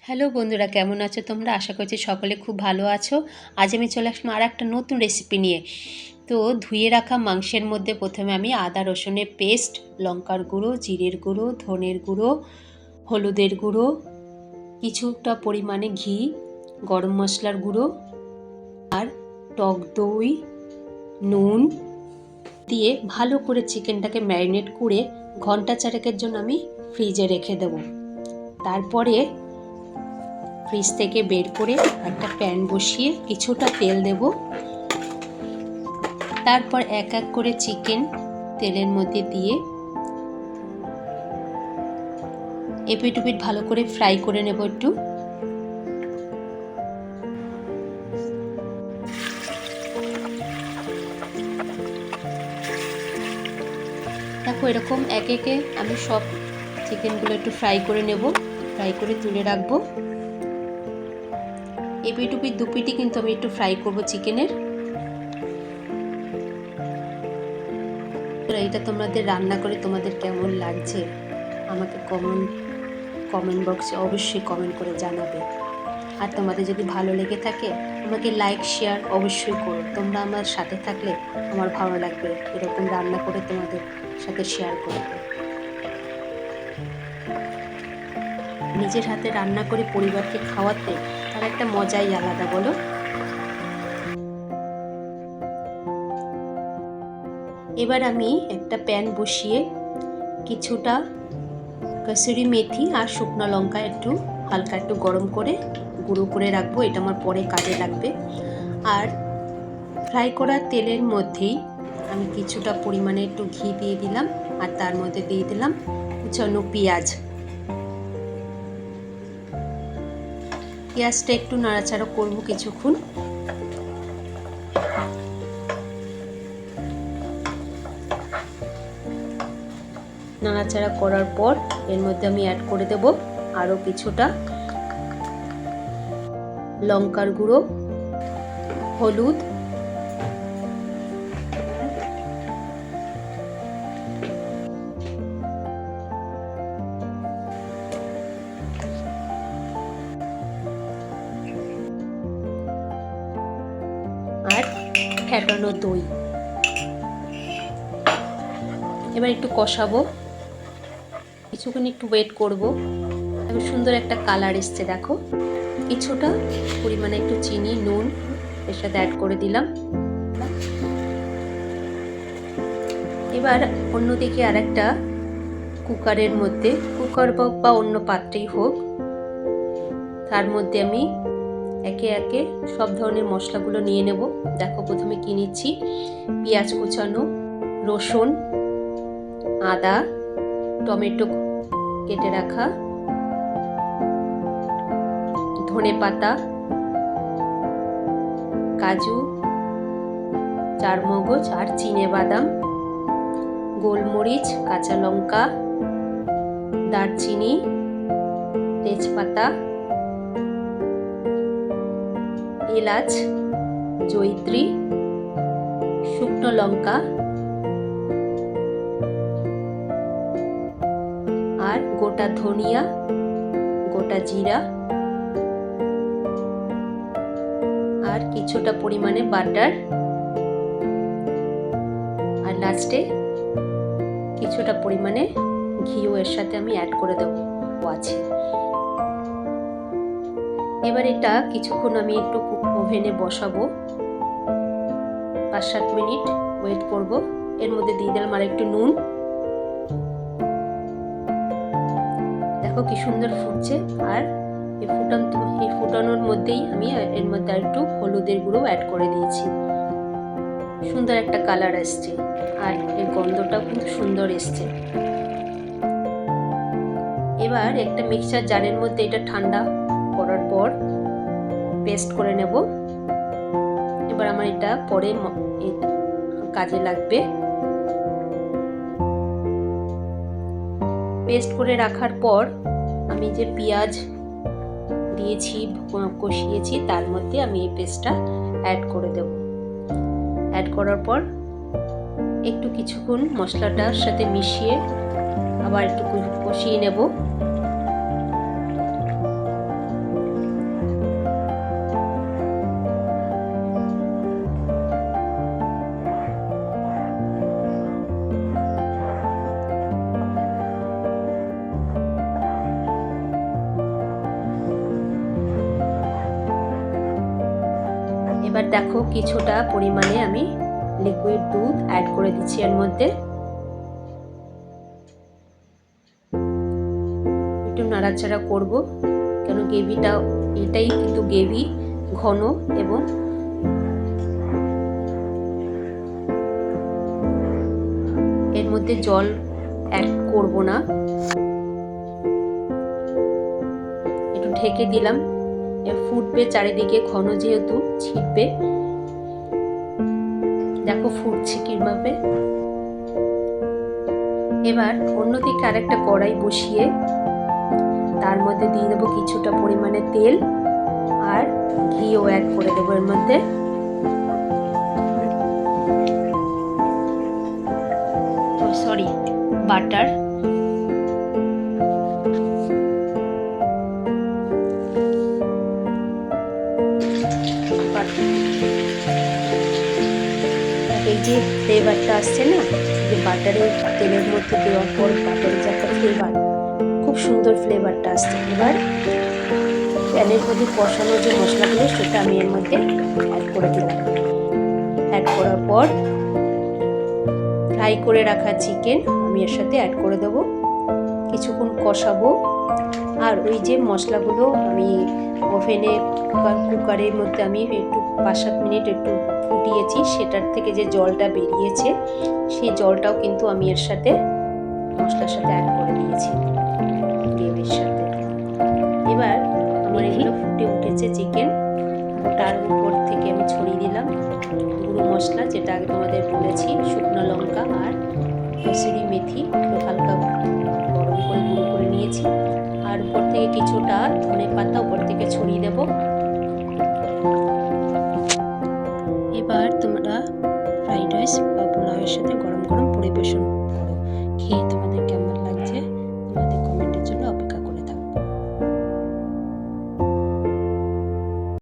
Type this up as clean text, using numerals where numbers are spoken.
Hello বন্ধুরা, কেমন আছো তোমরা? আশা করছি সকলে খুব ভালো আছো। আজ আমি চলে আসলাম আর একটা নতুন রেসিপি নিয়ে। তো ধুয়ে রাখা মাংসের মধ্যে প্রথমে আমি আদা রসুনের পেস্ট, লঙ্কার গুঁড়ো, জিরের গুঁড়ো, ধনের গুঁড়ো, হলুদের গুঁড়ো, কিছুটা পরিমাণে ঘি, গরম মশলার গুঁড়ো আর টক দই, নুন দিয়ে ভালো করে চিকেনটাকে ম্যারিনেট করে ঘন্টা চারেকের জন্য আমি ফ্রিজে রেখে দেব। তারপরে ফ্রিজ থেকে বের করে একটা প্যান বসিয়ে কিছুটা তেল দেব। তারপর এক এক করে চিকেন তেলের মধ্যে দিয়ে এপিট ওপিট ভালো করে ফ্রাই করে নেব একটু। দেখো এরকম এক একে আমি সব চিকেনগুলো একটু ফ্রাই করে নেব, ফ্রাই করে তুলে রাখবো। এপিট ওপিট দুপিটি কিন্তু আমি একটু ফ্রাই করব চিকেনের। এটা তোমাদের রান্না করে তোমাদের কেমন লাগছে আমাকে কমেন্ট বক্সে অবশ্যই কমেন্ট করে জানাবে। আর তোমাদের যদি ভালো লেগে থাকে আমাকে লাইক শেয়ার অবশ্যই করো। তোমরা আমার সাথে থাকলে আমার ভালো লাগবে এরকম রান্না করে তোমাদের সাথে শেয়ার করতে। নিজের হাতে রান্না করে পরিবারকে খাওয়াতে তার একটা মজাই আলাদা, বলো? এবার আমি একটা প্যান বসিয়ে কিছুটা কসুরি মেথি আর শুকনো লঙ্কা একটু হালকা একটু গরম করে গুঁড়ো করে রাখবো, এটা আমার পরে কাজে লাগবে। আর ফ্রাই করা তেলের মধ্যেই আমি কিছুটা পরিমাণে একটু ঘি দিয়ে দিলাম আর তার মধ্যে দিয়ে দিলাম কুচানো পেঁয়াজটা একটু নাড়াচাড়া করব কিছুক্ষণ। নাড়াচাড়া করার পর এর মধ্যে আমি অ্যাড করে দেব আরও কিছুটা লঙ্কার গুঁড়ো, হলুদ, আর ফেটানো দই। এবার একটু কষাবো, কিছুক্ষণ একটু ওয়েট করব। খুব সুন্দর একটা কালার এসছে দেখো। কিছুটা পরিমাণে একটু চিনি, নুন এর সাথে অ্যাড করে দিলাম। এবার অন্যদিকে আরেকটা কুকারের মধ্যে, কুকার বা অন্য পাত্রেই হোক, তার মধ্যে আমি একে একে সব ধরনের মশলাগুলো নিয়ে নেব। দেখো প্রথমে কি নিচ্ছি, পেঁয়াজ কুচানো, রসুন, আদা, টমেটো কেটে রাখা, ধনে পাতা, কাজু, চারমগজ আর চিনে বাদাম, গোলমরিচ, কাঁচা লঙ্কা, দারচিনি, তেজপাতা, এলাচ, জয়িত্রী, শুকনো লঙ্কা আর গোটা ধনিয়া, গোটা জিরা আর কিছুটা পরিমাণে বাটার, আর লাস্টে কিছুটা পরিমাণে ঘিও এর সাথে আমি অ্যাড করে দেবো আছে। এবার এটা কিছুক্ষণ আমি একটু ওভেনে বসাবো, 5-7 মিনিট ওয়েট করব। এর মধ্যে দিয়ে দিলাম আর একটু নুন। দেখো কি সুন্দর ফুটছে। আর এই ফুটানোর মধ্যেই আমি এর মধ্যে আর একটু হলুদের গুঁড়ো অ্যাড করে দিয়েছি। সুন্দর একটা কালার আসছে আর এর গন্ধটাও কিন্তু সুন্দর এসছে। এবার একটা মিক্সচার জারের মধ্যে এটা ঠান্ডা করার পর পেস্ট করে নেব। এবার আমার এটা পরে কাজে লাগবে। পেস্ট করে রাখার পর আমি যে পেঁয়াজ দিয়েছি, কষিয়েছি, তার মধ্যে আমি এই পেস্টটা অ্যাড করে দেব। অ্যাড করার পর একটু কিছুক্ষণ মশলাটার সাথে মিশিয়ে আবার একটু কষিয়ে নেব। এবার দেখো কিছুটা পরিমাণে আমি লিকুইড দুধ অ্যাড করে দিচ্ছি এর মধ্যে। একটু নাড়াচাড়া করব, কেন গ্রেভিটা এটাই কিন্তু গ্রেভি ঘন, এবং এর মধ্যে জল অ্যাড করব না। একটু ঢেকে দিলাম, ফুটবে চারিদিকে, ঘন যেহেতু ছিটবে। দেখো ফুটছে কিভাবে। এবার অন্যদিকে আরেকটা কড়াই বসিয়ে তার মধ্যে দিয়ে দেবো কিছুটা পরিমাণে তেল, আর ঘিও অ্যাড করে দেবো এর মধ্যে। Sorry, butter. এই যে ফ্লেভারটা আসছে না, যে বাটারের তেলের মধ্যে দেওয়ার পর বাটারের যে একটা ফ্লেভার, খুব সুন্দর ফ্লেভারটা আসছে। এবার প্যানের মধ্যে কষানো যে মশলাগুলো সেটা আমি এর মধ্যে অ্যাড করে দিলাম। অ্যাড করার পর ফ্রাই করে রাখা চিকেন আমি এর সাথে অ্যাড করে দেবো, কিছুক্ষণ কষাবো। আর ওই যে মশলাগুলো আমি ওভেনে কুকারের মধ্যে আমি একটু 5-7 মিনিট একটু ফুটিয়েছি, সেটার থেকে যে জলটা বেরিয়েছে সেই জলটাও কিন্তু আমি এর সাথে মশলার সাথে অ্যাড করে দিয়েছি গ্রেভির সাথে। এবার আমার এগুলো ফুটে উঠেছে চিকেন, ওটার উপর থেকে আমি ছড়িয়ে দিলাম গুঁড়ো মশলা, যেটা আগে তোমাদের বলেছি, শুকনো লঙ্কা আর কসুরি মেথি হালকা গরম করে গুঁড়ো করে নিয়েছি। আর উপর থেকে কিছুটা ধনে পাতা উপর থেকে ছড়িয়ে দেব। এবার তোমরা ফ্রাইড রাইস বা পোলাওয়ের সাথে গরম গরম পরিবেশন করো, খেয়ে তোমরা